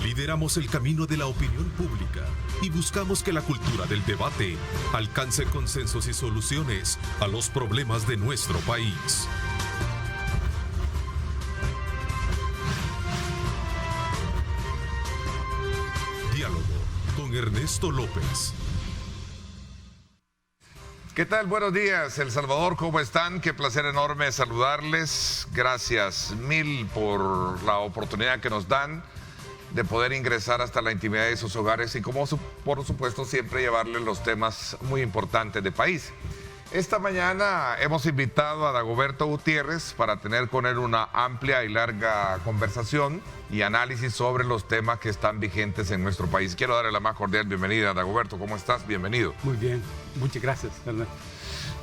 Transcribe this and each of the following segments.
Lideramos el camino de la opinión pública y buscamos que la cultura del debate alcance consensos y soluciones a los problemas de nuestro país. Diálogo con Ernesto López. ¿Qué tal? Buenos días, El Salvador, ¿cómo están? Qué placer enorme saludarles. Gracias mil por la oportunidad que nos dan de poder ingresar hasta la intimidad de sus hogares y, como por supuesto, siempre llevarles los temas muy importantes del país. Esta mañana hemos invitado a Dagoberto Gutiérrez para tener con él una amplia y larga conversación y análisis sobre los temas que están vigentes en nuestro país. Quiero darle la más cordial bienvenida a Dagoberto. ¿Cómo estás? Bienvenido. Muy bien, muchas gracias, Ernesto.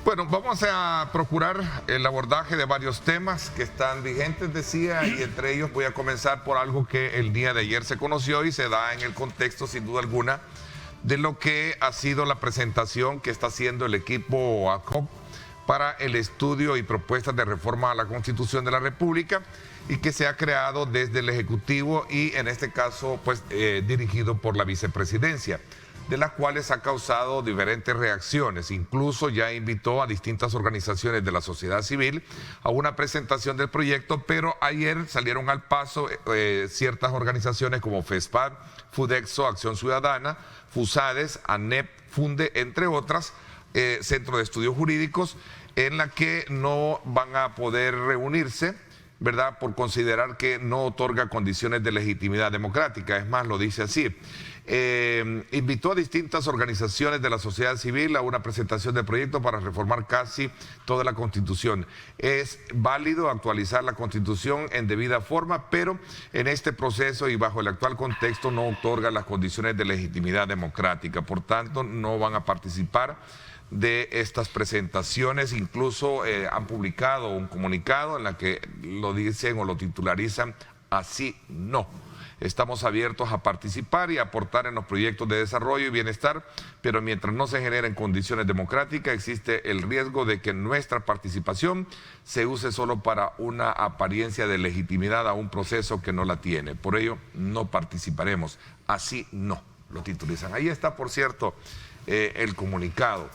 Bueno, vamos a procurar el abordaje de varios temas que están vigentes, decía, y entre ellos voy a comenzar por algo que el día de ayer se conoció y se da en el contexto, sin duda alguna, de lo que ha sido la presentación que está haciendo el equipo ACOP para el estudio y propuestas de reforma a la Constitución de la República y que se ha creado desde el Ejecutivo y en este caso pues dirigido por la Vicepresidencia, de las cuales ha causado diferentes reacciones. Incluso ya invitó a distintas organizaciones de la sociedad civil a una presentación del proyecto, pero ayer salieron al paso ciertas organizaciones como FESPAD, FUDEXO, Acción Ciudadana, FUSADES, ANEP, FUNDE, entre otras, Centro de Estudios Jurídicos, en la que no van a poder reunirse, ¿verdad?, por considerar que no otorga condiciones de legitimidad democrática. Es más, lo dice así. Invitó a distintas organizaciones de la sociedad civil a una presentación del proyecto para reformar casi toda la Constitución. Es válido actualizar la Constitución en debida forma, pero en este proceso y bajo el actual contexto no otorga las condiciones de legitimidad democrática. Por tanto, no van a participar de estas presentaciones. Incluso han publicado un comunicado en la que lo dicen o lo titularizan así: no. Estamos abiertos a participar y a aportar en los proyectos de desarrollo y bienestar, pero mientras no se generen condiciones democráticas, existe el riesgo de que nuestra participación se use solo para una apariencia de legitimidad a un proceso que no la tiene. Por ello, no participaremos. Así no, lo titulizan. Ahí está, por cierto, el comunicado.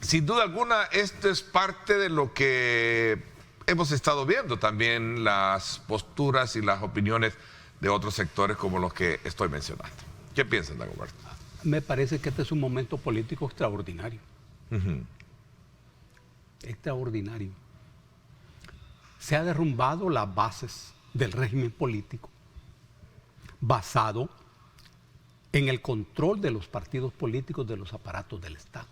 Sin duda alguna, esto es parte de lo que hemos estado viendo también, las posturas y las opiniones de otros sectores como los que estoy mencionando. ¿Qué piensan, Dagoberto? Me parece que este es un momento político extraordinario. Extraordinario. Se ha derrumbado las bases del régimen político basado en el control de los partidos políticos de los aparatos del Estado.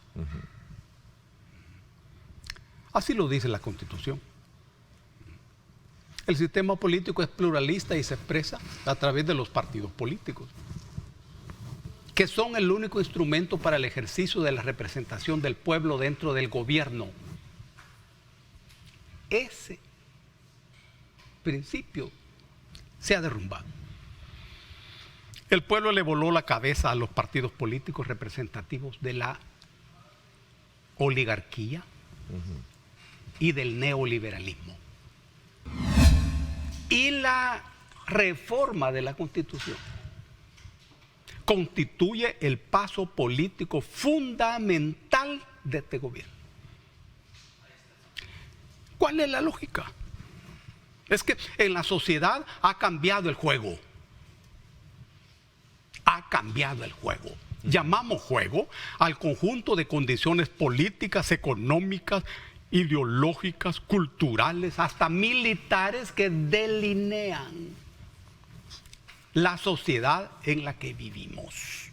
Así lo dice la Constitución. El sistema político es pluralista y se expresa a través de los partidos políticos, que son el único instrumento para el ejercicio de la representación del pueblo dentro del gobierno. Ese principio se ha derrumbado. El pueblo le voló la cabeza a los partidos políticos representativos de la oligarquía y del neoliberalismo. Y la reforma de la Constitución constituye el paso político fundamental de este gobierno. ¿Cuál es la lógica? Es que en la sociedad ha cambiado el juego. Ha cambiado el juego. Llamamos juego al conjunto de condiciones políticas, económicas, ideológicas, culturales, hasta militares que delinean la sociedad en la que vivimos.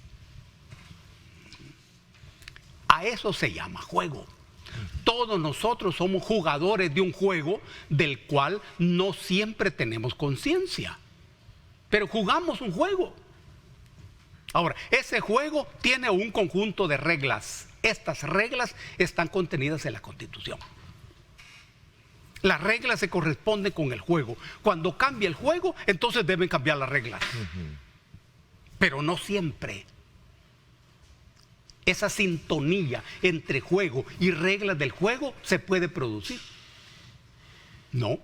A eso se llama juego. Todos nosotros somos jugadores de un juego del cual no siempre tenemos conciencia, pero jugamos un juego. Ahora, ese juego tiene un conjunto de reglas. Estas reglas están contenidas en la Constitución. Las reglas se corresponden con el juego. Cuando cambia el juego, entonces deben cambiar las reglas. Pero no siempre. Esa sintonía entre juego y reglas del juego se puede producir. No.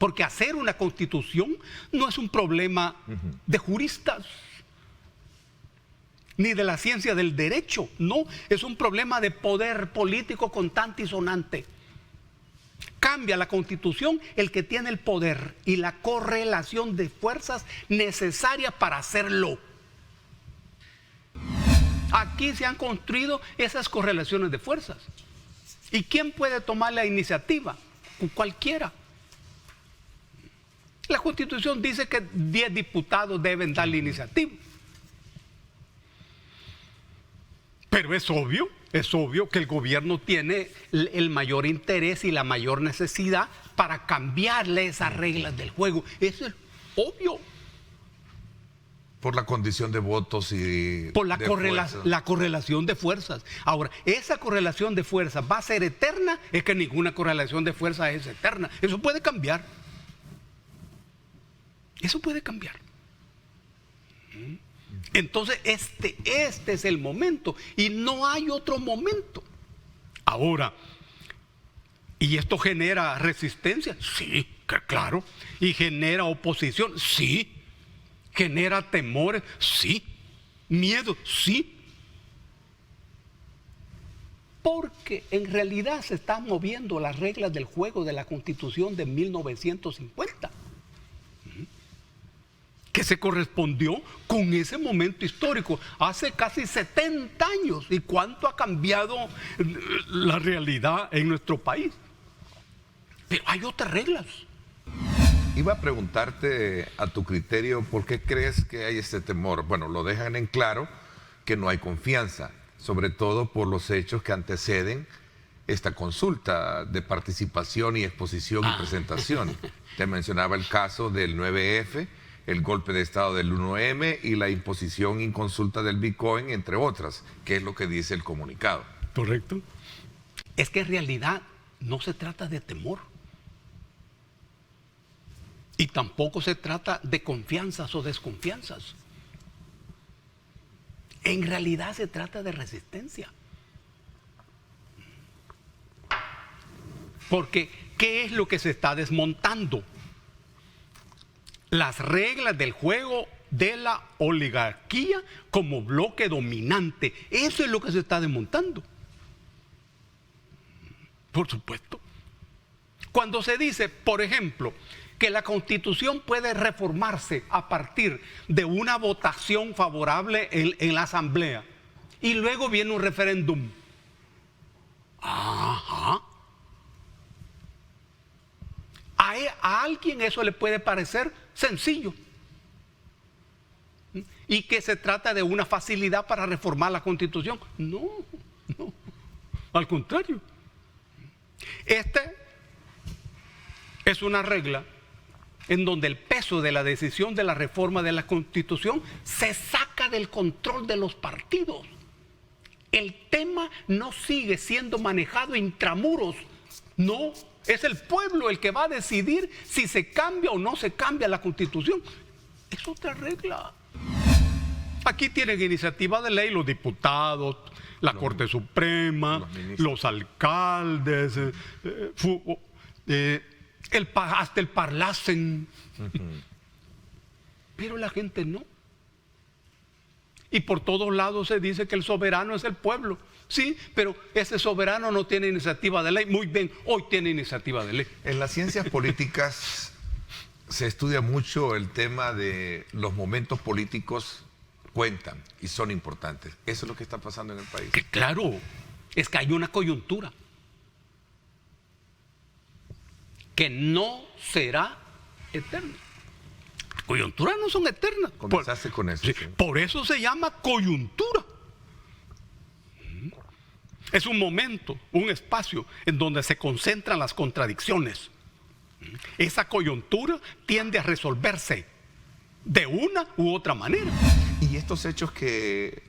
Porque hacer una constitución no es un problema de juristas, ni de la ciencia del derecho, no, es un problema de poder político contante y sonante. Cambia la constitución el que tiene el poder y la correlación de fuerzas necesarias para hacerlo. Aquí se han construido esas correlaciones de fuerzas. ¿Y quién puede tomar la iniciativa? Cualquiera. La Constitución dice que 10 diputados deben dar la iniciativa. Pero es obvio que el gobierno tiene el mayor interés y la mayor necesidad para cambiarle esas reglas del juego. Eso es obvio. Por la condición de votos y por la correlación de fuerzas. Ahora, esa correlación de fuerzas va a ser eterna. Es que ninguna correlación de fuerzas es eterna. Eso puede cambiar. Eso puede cambiar. Entonces, este es el momento y no hay otro momento. Ahora, ¿y esto genera resistencia? Sí, claro. ¿Y genera oposición? Sí. ¿Genera temores? Sí. ¿Miedo? Sí. Porque en realidad se están moviendo las reglas del juego de la Constitución de 1950. Que se correspondió con ese momento histórico, hace casi 70 años. ¿Y cuánto ha cambiado la realidad en nuestro país? Pero hay otras reglas. Iba a preguntarte a tu criterio, ¿por qué crees que hay este temor? Bueno, lo dejan en claro que no hay confianza, sobre todo por los hechos que anteceden esta consulta de participación y exposición y presentación. Te mencionaba el caso del 9F, el golpe de Estado del 1M y la imposición inconsulta del Bitcoin, entre otras, que es lo que dice el comunicado. Correcto. Es que en realidad no se trata de temor. Y tampoco se trata de confianzas o desconfianzas. En realidad se trata de resistencia. Porque, ¿qué es lo que se está desmontando? Las reglas del juego de la oligarquía como bloque dominante. Eso es lo que se está desmontando. Por supuesto. Cuando se dice, por ejemplo, que la Constitución puede reformarse a partir de una votación favorable en la Asamblea y luego viene un referéndum. Ajá. A alguien eso le puede parecer sencillo y que se trata de una facilidad para reformar la Constitución. No, al contrario. Este es una regla en donde el peso de la decisión de la reforma de la Constitución se saca del control de los partidos. El tema no sigue siendo manejado intramuros, no. Es el pueblo el que va a decidir si se cambia o no se cambia la Constitución. Es otra regla. Aquí tienen iniciativa de ley los diputados, la Corte Suprema, los alcaldes, hasta el Parlacen. Pero la gente no. Y por todos lados se dice que el soberano es el pueblo. Sí, pero ese soberano no tiene iniciativa de ley. Muy bien, hoy tiene iniciativa de ley. En las ciencias políticas se estudia mucho el tema de los momentos políticos cuentan y son importantes. Eso es lo que está pasando en el país. Que claro, es que hay una coyuntura que no será eterna. Coyunturas no son eternas. Comenzaste con eso. Sí, por eso se llama coyuntura. Es un momento, un espacio en donde se concentran las contradicciones. Esa coyuntura tiende a resolverse de una u otra manera. Y estos hechos que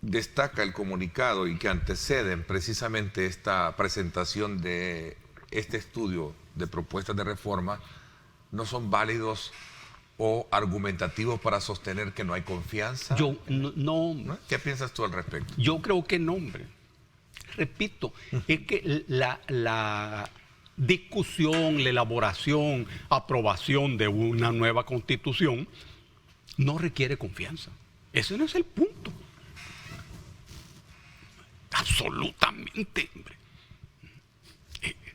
destaca el comunicado y que anteceden precisamente esta presentación de este estudio de propuestas de reforma, ¿no son válidos o argumentativos para sostener que no hay confianza? Yo no. ¿Qué piensas tú al respecto? Yo creo que no, hombre. Repito, es que discusión, la elaboración, aprobación de una nueva constitución no requiere confianza. Ese no es el punto. Absolutamente, hombre.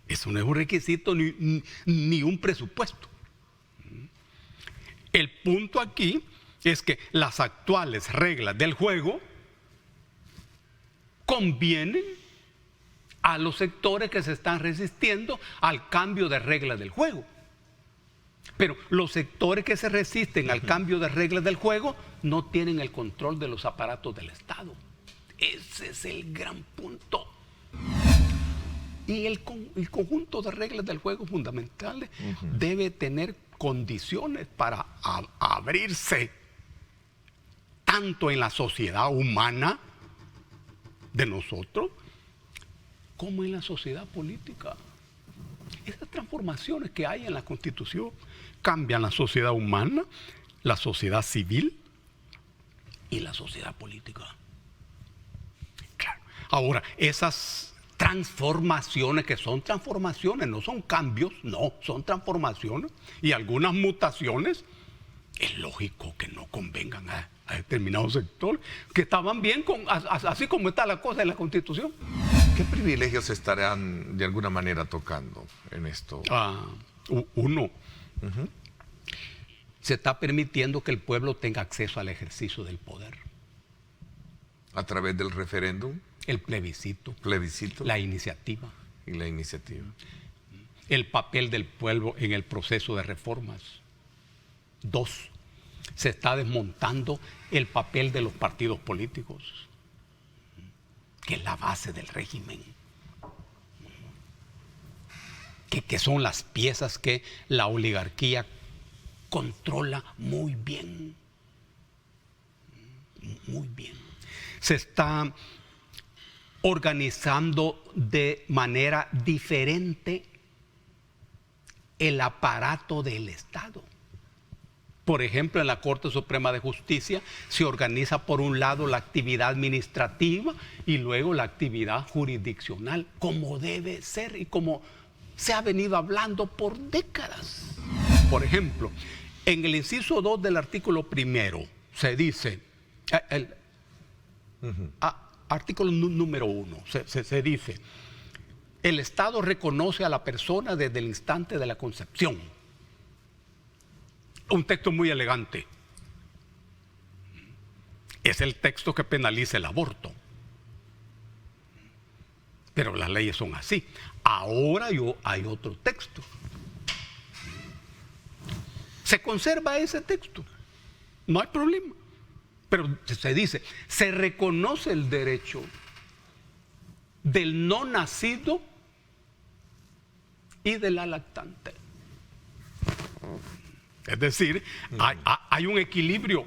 Eso no es un requisito ni un presupuesto. El punto aquí es que las actuales reglas del juego convienen a los sectores que se están resistiendo al cambio de reglas del juego. Pero los sectores que se resisten al cambio de reglas del juego no tienen el control de los aparatos del Estado. Ese es el gran punto. Y el conjunto de reglas del juego fundamentales debe tener condiciones para abrirse tanto en la sociedad humana de nosotros como en la sociedad política. Esas transformaciones que hay en la Constitución cambian la sociedad humana, la sociedad civil y la sociedad política. Claro. Ahora, esas transformaciones, que son transformaciones, no son cambios, no, son transformaciones y algunas mutaciones, es lógico que no convengan a determinados sectores que estaban bien así como está la cosa en la Constitución. ¿Qué privilegios estarán de alguna manera tocando en esto? Uno, se está permitiendo que el pueblo tenga acceso al ejercicio del poder. ¿A través del referéndum? El plebiscito. Plebiscito. La iniciativa. Y la iniciativa. El papel del pueblo en el proceso de reformas. 2, se está desmontando el papel de los partidos políticos, que es la base del régimen, que son las piezas que la oligarquía controla muy bien. Muy bien. Se está organizando de manera diferente el aparato del Estado. Por ejemplo, en la Corte Suprema de Justicia se organiza por un lado la actividad administrativa y luego la actividad jurisdiccional, como debe ser y como se ha venido hablando por décadas. Por ejemplo, en el inciso 2 del artículo primero se dice, artículo número 1, se dice, el Estado reconoce a la persona desde el instante de la concepción. Un texto muy elegante. Es el texto que penaliza el aborto. Pero las leyes son así. Ahora hay otro texto. Se conserva ese texto. No hay problema. Pero se dice, se reconoce el derecho del no nacido y de la lactante. Es decir, hay un equilibrio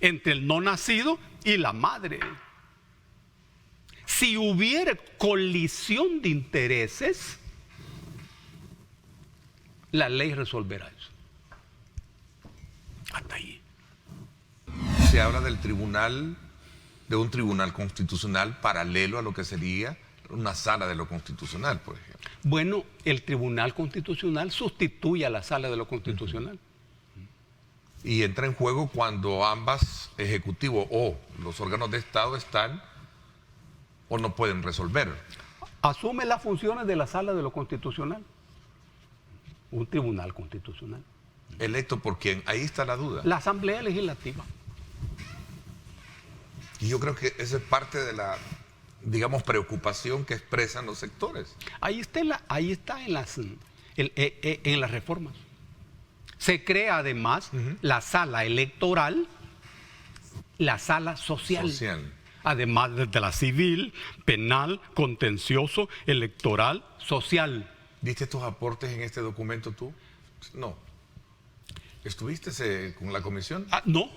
entre el no nacido y la madre. Si hubiera colisión de intereses, la ley resolverá eso. Hasta ahí. Se habla del tribunal, de un tribunal constitucional paralelo a lo que sería una sala de lo constitucional, por ejemplo. Bueno, el Tribunal Constitucional sustituye a la Sala de lo Constitucional. Y entra en juego cuando ambas, Ejecutivo o los órganos de Estado, están o no pueden resolver. Asume las funciones de la Sala de lo Constitucional. Un Tribunal Constitucional. ¿Electo por quién? Ahí está la duda. La Asamblea Legislativa. Y yo creo que esa es parte de la, digamos, preocupación que expresan los sectores. Ahí está en las reformas. Se crea además la sala electoral, la sala social. Además de la civil, penal, contencioso, electoral, social. ¿Diste tus aportes en este documento tú? No. ¿Estuviste con la comisión? No.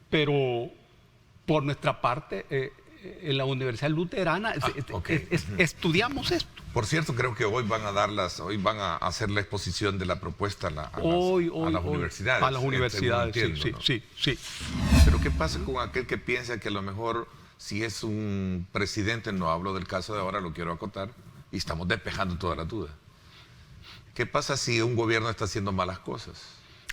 Pero por nuestra parte, en la Universidad Luterana estudiamos esto. Por cierto, creo que hoy van a hacer la exposición de la propuesta a las universidades. A las universidades, entiendo, sí. Pero ¿qué pasa con aquel que piensa que a lo mejor si es un presidente, no hablo del caso de ahora, lo quiero acotar, y estamos despejando todas las dudas. ¿Qué pasa si un gobierno está haciendo malas cosas?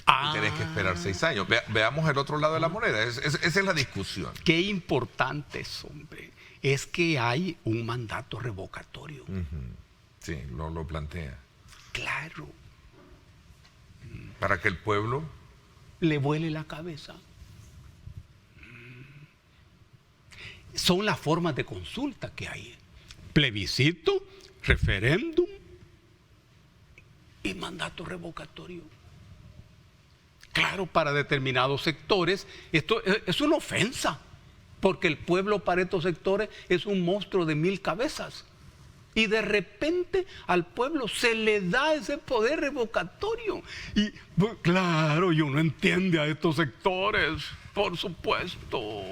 Y tenés que esperar 6 años. Veamos el otro lado de la moneda. Esa es la discusión. Qué importante es, hombre. Es que hay un mandato revocatorio. Sí, lo plantea. Claro. Para que el pueblo le vuele la cabeza. Son las formas de consulta que hay. Plebiscito, referéndum y mandato revocatorio. Claro, para determinados sectores esto es una ofensa, porque el pueblo para estos sectores es un monstruo de 1000 cabezas. Y de repente al pueblo se le da ese poder revocatorio. Y pues, claro, y uno entiende a estos sectores, por supuesto.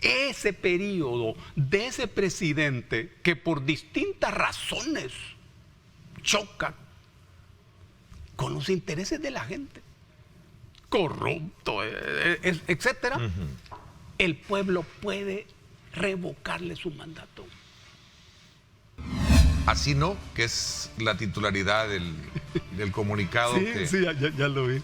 Ese periodo de ese presidente que por distintas razones choca con los intereses de la gente, corrupto, etcétera, el pueblo puede revocarle su mandato. Así no, que es la titularidad del comunicado. Sí, ya lo vi.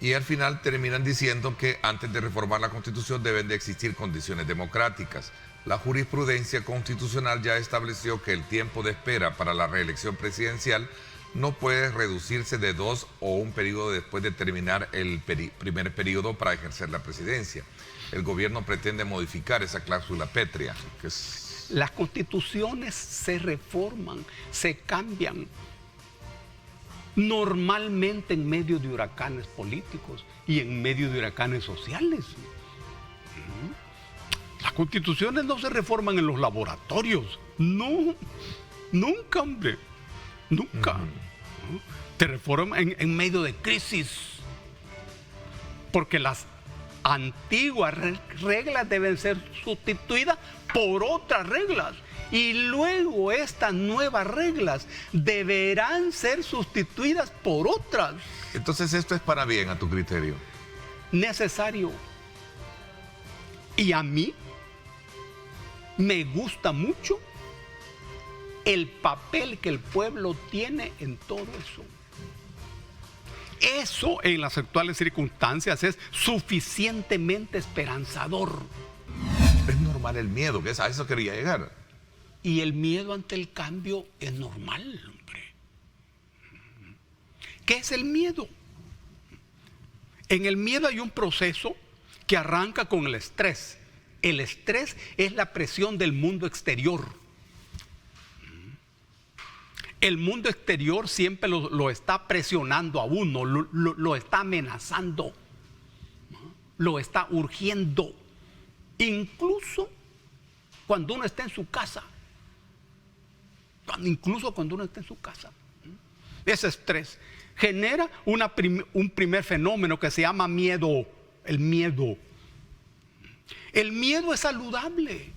Y al final terminan diciendo que antes de reformar la Constitución deben de existir condiciones democráticas. La jurisprudencia constitucional ya estableció que el tiempo de espera para la reelección presidencial no puede reducirse de 2 o un periodo después de terminar el primer periodo para ejercer la presidencia. El gobierno pretende modificar esa cláusula pétrea, que es... Las constituciones se reforman, se cambian, normalmente en medio de huracanes políticos y en medio de huracanes sociales. Las constituciones no se reforman en los laboratorios, no, nunca, hombre, nunca. Te reforman en medio de crisis, porque las antiguas reglas deben ser sustituidas por otras reglas. Y luego estas nuevas reglas deberán ser sustituidas por otras. Entonces esto es para bien a tu criterio. Necesario. Y a mí me gusta mucho el papel que el pueblo tiene en todo eso. Eso en las actuales circunstancias es suficientemente esperanzador. Es normal el miedo, que a eso quería llegar. Y el miedo ante el cambio es normal, hombre. ¿Qué es el miedo? En el miedo hay un proceso que arranca con el estrés. El estrés es la presión del mundo exterior. El mundo exterior siempre lo está presionando a uno, lo está amenazando, lo está urgiendo. Incluso cuando uno está en su casa. Incluso cuando uno está en su casa. Ese estrés genera un primer fenómeno que se llama miedo. El miedo. El miedo es saludable.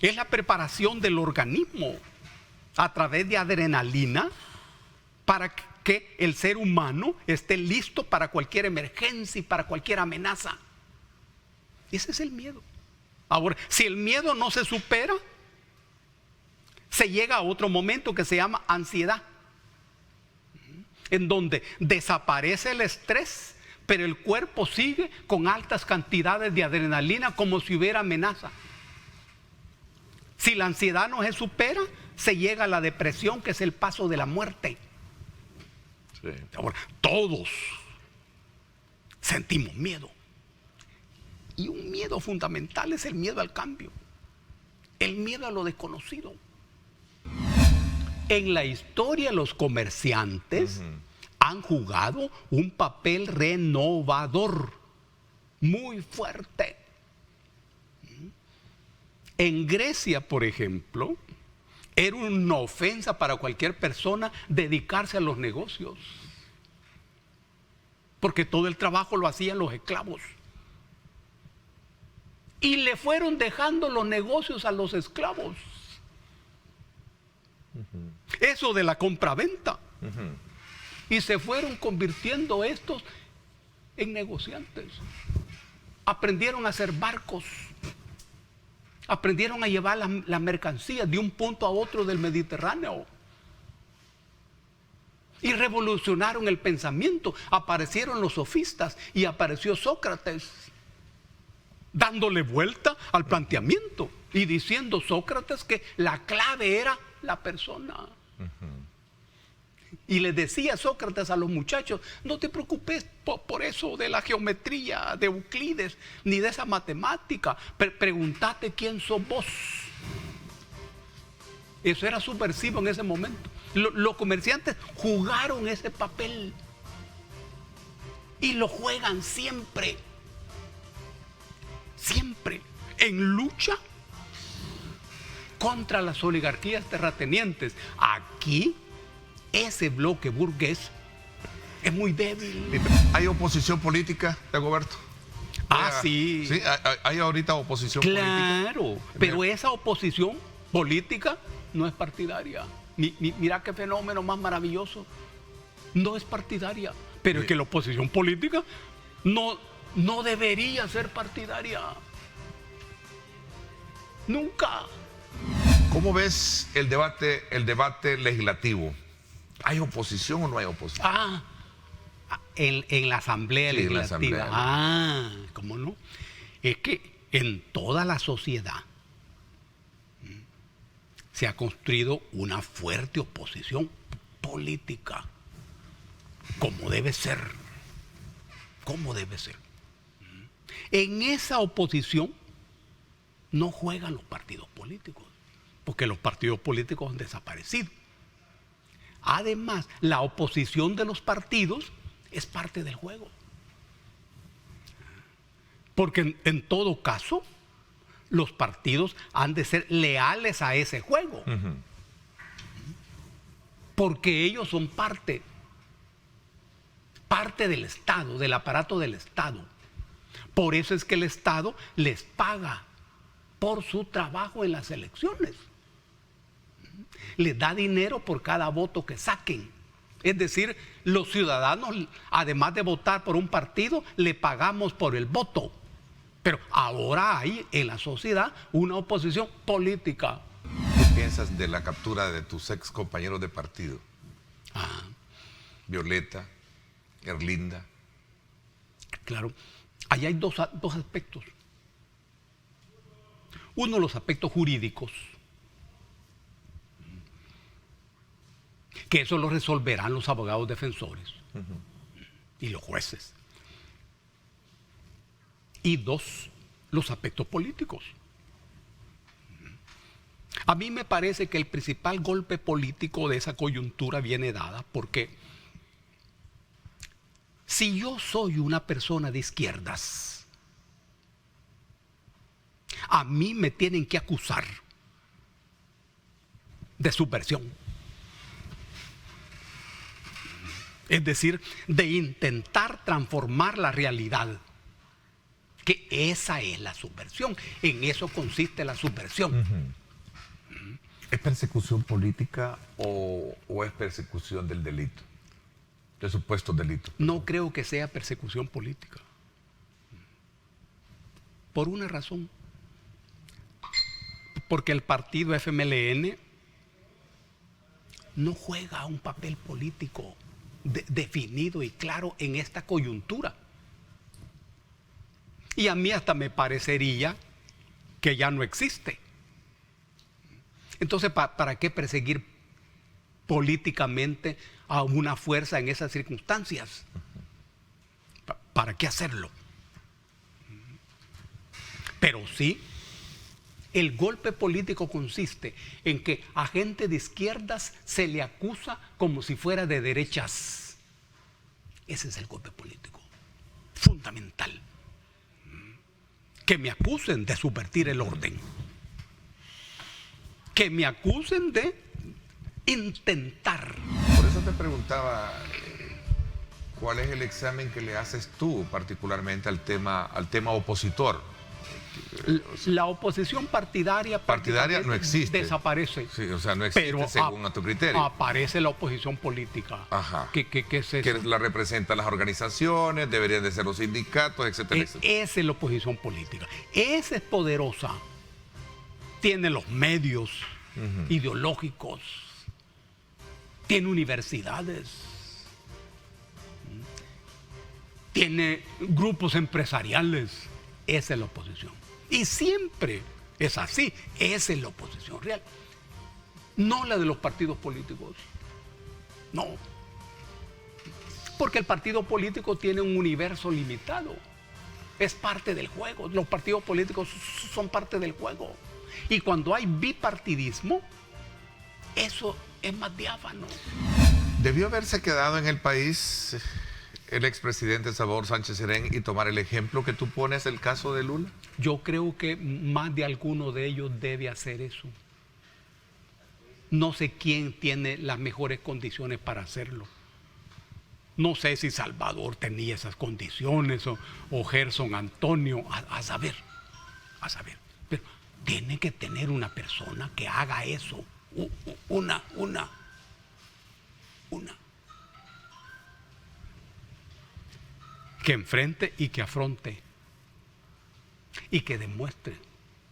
Es la preparación del organismo a través de adrenalina para que el ser humano esté listo para cualquier emergencia y para cualquier amenaza. Ese es el miedo. Ahora, si el miedo no se supera, se llega a otro momento que se llama ansiedad, en donde desaparece el estrés, pero el cuerpo sigue con altas cantidades de adrenalina como si hubiera amenaza. Si la ansiedad no se supera, se llega a la depresión, que es el paso de la muerte. Sí. Ahora, todos sentimos miedo. Y un miedo fundamental es el miedo al cambio, el miedo a lo desconocido. En la historia los comerciantes han jugado un papel renovador muy fuerte. En Grecia, por ejemplo, era una ofensa para cualquier persona dedicarse a los negocios, porque todo el trabajo lo hacían los esclavos. Y le fueron dejando los negocios a los esclavos. Eso de la compraventa. Y se fueron convirtiendo estos en negociantes. Aprendieron a hacer barcos. Aprendieron a llevar las mercancías de un punto a otro del Mediterráneo. Y revolucionaron el pensamiento. Aparecieron los sofistas y apareció Sócrates, dándole vuelta al planteamiento y diciendo Sócrates que la clave era la persona. Y le decía Sócrates a los muchachos: no te preocupes por eso de la geometría de Euclides, ni de esa matemática. Pregúntate quién sos vos. Eso era subversivo en ese momento. Los comerciantes jugaron ese papel y lo juegan siempre. Siempre en lucha contra las oligarquías terratenientes. Aquí ese bloque burgués es muy débil. ¿Hay oposición política, Dagoberto? Sí. ¿Sí? ¿Hay ahorita oposición política? Claro, pero esa oposición política no es partidaria. Mira qué fenómeno más maravilloso. No es partidaria, pero es que la oposición política no debería ser partidaria. Nunca. ¿Cómo ves el debate legislativo? ¿Hay oposición o no hay oposición? En la Asamblea Legislativa. ¿Cómo no? Es que en toda la sociedad se ha construido una fuerte oposición política, como debe ser. Como debe ser. En esa oposición no juegan los partidos políticos, porque los partidos políticos han desaparecido. Además, la oposición de los partidos es parte del juego. Porque en todo caso, los partidos han de ser leales a ese juego. Porque ellos son parte del Estado, del aparato del Estado. Por eso es que el Estado les paga por su trabajo en las elecciones. Les da dinero por cada voto que saquen. Es decir, los ciudadanos, además de votar por un partido, le pagamos por el voto. Pero ahora hay en la sociedad una oposición política. ¿Qué piensas de la captura de tus ex compañeros de partido? Violeta, Erlinda. Claro, ahí hay dos aspectos. Uno, los aspectos jurídicos, que eso lo resolverán los abogados defensores y los jueces. Y dos, los aspectos políticos. A mí me parece que el principal golpe político de esa coyuntura viene dada porque si yo soy una persona de izquierdas, a mí me tienen que acusar de subversión. Es decir, de intentar transformar la realidad. Que esa es la subversión. En eso consiste la subversión. ¿Es persecución política o es persecución del delito? De supuestos delitos. No creo que sea persecución política. Por una razón. Porque el partido FMLN no juega un papel político definido y claro en esta coyuntura. Y a mí hasta me parecería que ya no existe. Entonces, ¿para qué perseguir políticamente a una fuerza en esas circunstancias? ¿Para qué hacerlo? Pero sí, el golpe político consiste en que a gente de izquierdas se le acusa como si fuera de derechas. Ese es el golpe político fundamental. Que me acusen de subvertir el orden. Que me acusen de intentar. Por eso te preguntaba, ¿cuál es el examen que le haces tú particularmente al tema opositor? La oposición partidaria No existe. Desaparece. Sí, o sea, no existe pero según a tu criterio. Aparece la oposición política. Ajá. ¿Qué es eso? Que la representan las organizaciones, deberían de ser los sindicatos, etcétera, etcétera. Esa es la oposición política. Esa es poderosa. Tiene los medios ideológicos. Tiene universidades. Tiene grupos empresariales. Esa es la oposición. Y siempre es así. Esa es la oposición real. No la de los partidos políticos. No. Porque el partido político tiene un universo limitado. Es parte del juego. Los partidos políticos son parte del juego. Y cuando hay bipartidismo, eso es más diáfano. ¿Debió haberse quedado en el país el expresidente Salvador Sánchez Serén y tomar el ejemplo que tú pones, el caso de Lula? Yo creo que más de alguno de ellos debe hacer eso. No sé quién tiene las mejores condiciones para hacerlo. No sé si Salvador tenía esas condiciones o Gerson Antonio, a saber. Pero tiene que tener una persona que haga eso. Una. Que enfrente y que afronte. Y que demuestre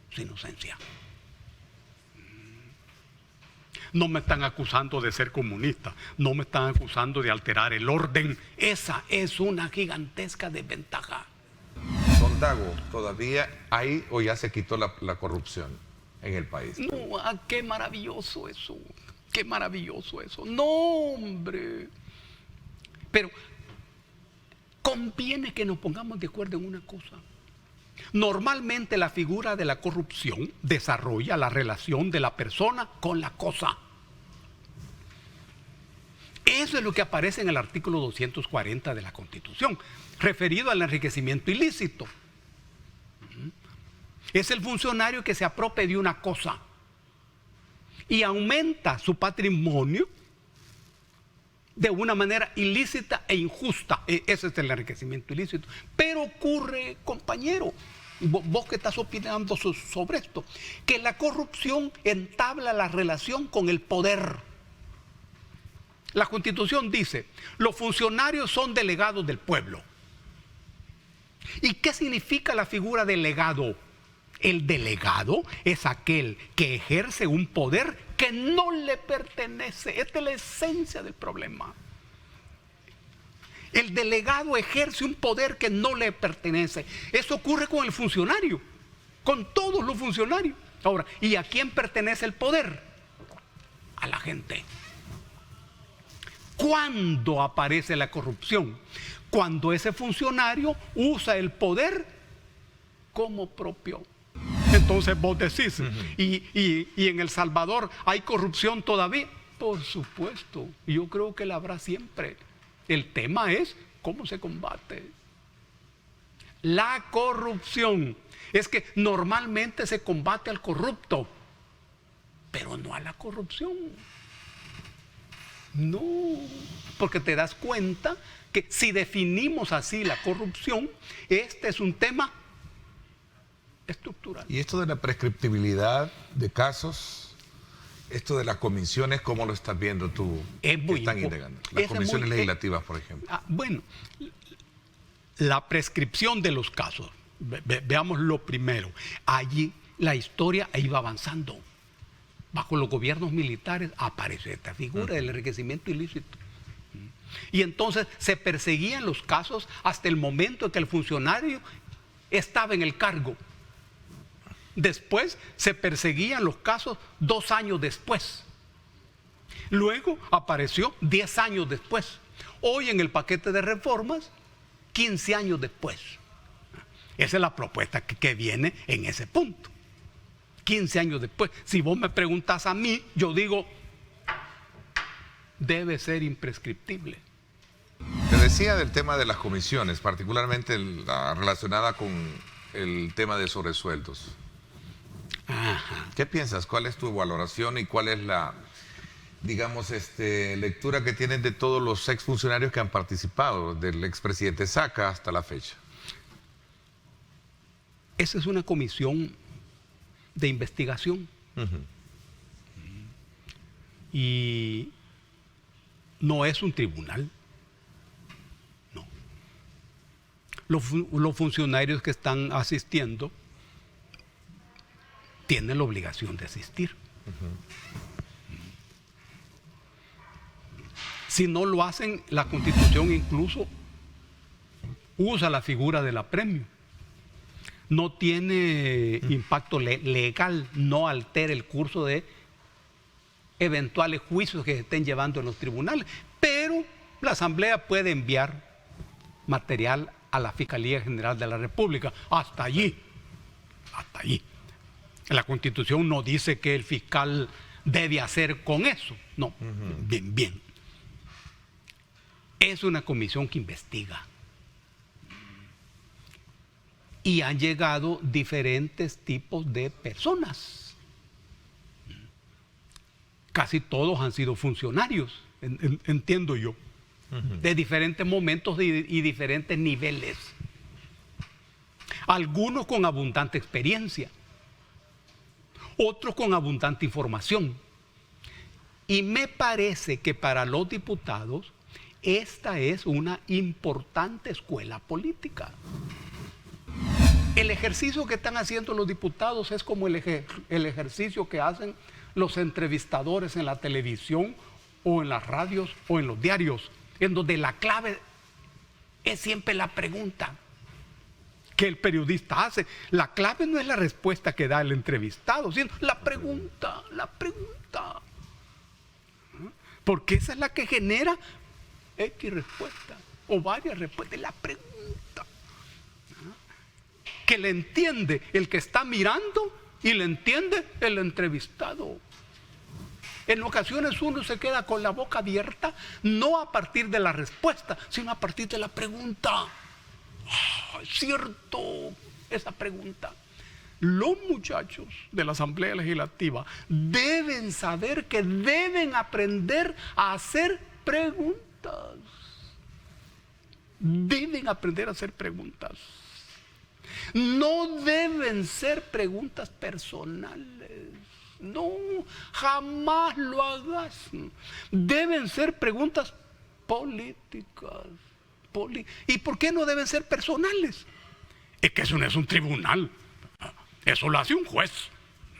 su inocencia. No me están acusando de ser comunista, no me están acusando de alterar el orden. Esa es una gigantesca desventaja. Don Dago, ¿todavía hay o ya se quitó la corrupción en el país? No, qué maravilloso eso, qué maravilloso eso. No, hombre. Pero conviene que nos pongamos de acuerdo en una cosa. Normalmente la figura de la corrupción desarrolla la relación de la persona con la cosa. Eso es lo que aparece en el artículo 240 de la Constitución, referido al enriquecimiento ilícito. Es el funcionario que se apropia de una cosa y aumenta su patrimonio de una manera ilícita e injusta. Ese es el enriquecimiento ilícito. Pero ocurre, compañero, vos que estás opinando sobre esto, que la corrupción entabla la relación con el poder. La Constitución dice, los funcionarios son delegados del pueblo. ¿Y qué significa la figura delegado? El delegado es aquel que ejerce un poder que no le pertenece. Esta es la esencia del problema. El delegado ejerce un poder que no le pertenece. Eso ocurre con el funcionario, con todos los funcionarios. Ahora, ¿y a quién pertenece el poder? A la gente. ¿Cuándo aparece la corrupción? Cuando ese funcionario usa el poder como propio. Entonces vos decís, y en El Salvador hay corrupción todavía. Por supuesto, yo creo que la habrá siempre. El tema es cómo se combate. La corrupción es que normalmente se combate al corrupto, pero no a la corrupción. No, porque te das cuenta que si definimos así la corrupción, este es un tema estructural. Y esto de la prescriptibilidad de casos, esto de las comisiones, ¿cómo lo estás viendo tú? Es muy están integrando las comisiones legislativas, por ejemplo. Bueno, la prescripción de los casos, veamos lo primero. Allí la historia iba avanzando. Bajo los gobiernos militares aparece esta figura del enriquecimiento ilícito. Y entonces se perseguían los casos hasta el momento en que el funcionario estaba en el cargo. Después se perseguían los casos 2 años después. Luego apareció 10 años después. Hoy en el paquete de reformas, 15 años después. Esa es la propuesta que viene en ese punto. 15 años después. Si vos me preguntas a mí, yo digo, debe ser imprescriptible. Te decía del tema de las comisiones, particularmente la relacionada con el tema de sobresueldos. Ajá. ¿Qué piensas? ¿Cuál es tu valoración y cuál es la, digamos, lectura que tienen de todos los exfuncionarios que han participado, del expresidente Saca hasta la fecha? Esa es una comisión de investigación. Y no es un tribunal. No. Los funcionarios que están asistiendo tienen la obligación de asistir. Si no lo hacen, la Constitución incluso usa la figura del apremio. No tiene impacto legal, no altera el curso de eventuales juicios que se estén llevando en los tribunales, pero la Asamblea puede enviar material a la Fiscalía General de la República. Hasta allí. Hasta allí. La Constitución no dice que el fiscal debe hacer con eso. No. Bien, bien. Es una comisión que investiga. Y han llegado diferentes tipos de personas. Casi todos han sido funcionarios, entiendo yo, de diferentes momentos y diferentes niveles. Algunos con abundante experiencia, otros con abundante información. Y me parece que para los diputados esta es una importante escuela política. El ejercicio que están haciendo los diputados es como el ejercicio que hacen los entrevistadores en la televisión o en las radios o en los diarios, en donde la clave es siempre la pregunta que el periodista hace. La clave no es la respuesta que da el entrevistado, sino la pregunta. Porque esa es la que genera X respuesta o varias respuestas. La pregunta que le entiende el que está mirando y le entiende el entrevistado. En ocasiones uno se queda con la boca abierta, no a partir de la respuesta, sino a partir de la pregunta. Es cierto, esa pregunta. Los muchachos de la Asamblea Legislativa deben saber que deben aprender a hacer preguntas. Deben aprender a hacer preguntas. No deben ser preguntas personales. No, jamás lo hagas. Deben ser preguntas políticas. ¿Y por qué no deben ser personales? Es que eso no es un tribunal. Eso lo hace un juez,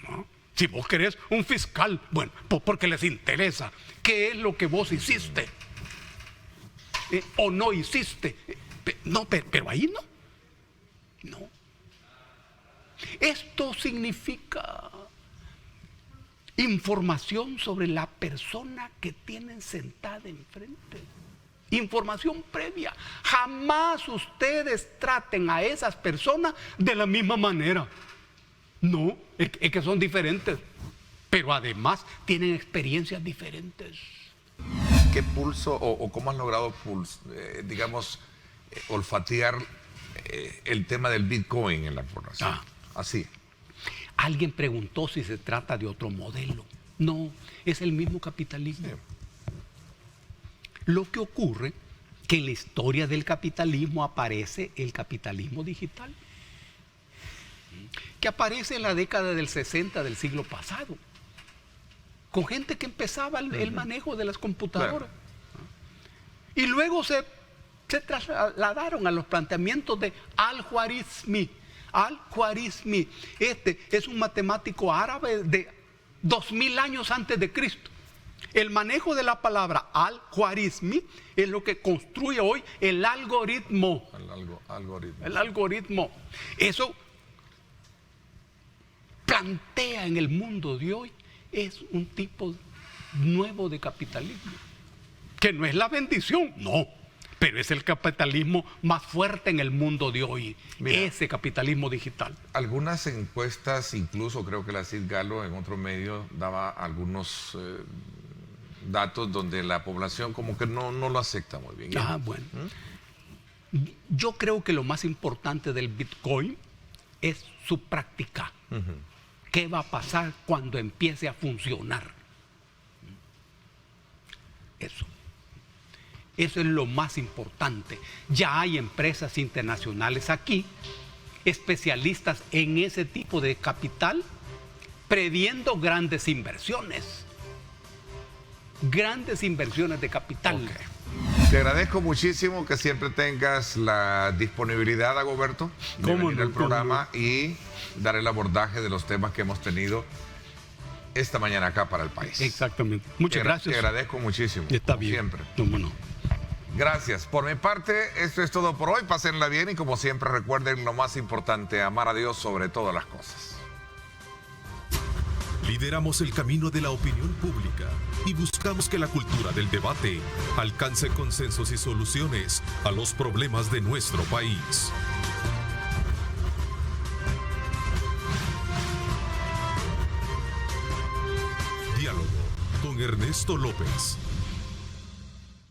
¿no? Si vos querés un fiscal, bueno, porque les interesa qué es lo que vos hiciste o no hiciste. No, pero ahí no. No. Esto significa información sobre la persona que tienen sentada enfrente. Información previa. Jamás ustedes traten a esas personas de la misma manera. No, es que son diferentes. Pero además tienen experiencias diferentes. ¿Qué pulso o cómo has logrado olfatear el tema del Bitcoin en la población? Así. Alguien preguntó si se trata de otro modelo. No, es el mismo capitalismo. Sí. Lo que ocurre que en la historia del capitalismo aparece el capitalismo digital, que aparece en la década del 60 del siglo pasado, con gente que empezaba el manejo de las computadoras. Claro. Y luego se trasladaron a los planteamientos de Al-Khwarizmi. Al-Khwarizmi, este es un matemático árabe de 2000 años antes de Cristo. El manejo de la palabra Al-Khwarizmi es lo que construye hoy el algoritmo. El algoritmo. Eso plantea en el mundo de hoy es un tipo nuevo de capitalismo, que no es la bendición, no, pero es el capitalismo más fuerte en el mundo de hoy. Mira, ese capitalismo digital. Algunas encuestas, incluso creo que la Cid Galo en otro medio daba algunos datos donde la población como que no lo acepta muy bien. Bueno. Yo creo que lo más importante del Bitcoin es su práctica. ¿Qué va a pasar cuando empiece a funcionar? Eso es lo más importante. Ya hay empresas internacionales aquí especialistas en ese tipo de capital, previendo grandes inversiones. Grandes inversiones de capital. Okay. Te agradezco muchísimo que siempre tengas la disponibilidad, Dagoberto, de venir al programa y dar el abordaje de los temas que hemos tenido esta mañana acá para el país. Exactamente. Muchas gracias. Te agradezco muchísimo. Está bien. Siempre. No. Gracias. Por mi parte, esto es todo por hoy. Pásenla bien y como siempre recuerden lo más importante, amar a Dios sobre todas las cosas. Lideramos el camino de la opinión pública y buscamos que la cultura del debate alcance consensos y soluciones a los problemas de nuestro país. Diálogo con Ernesto López.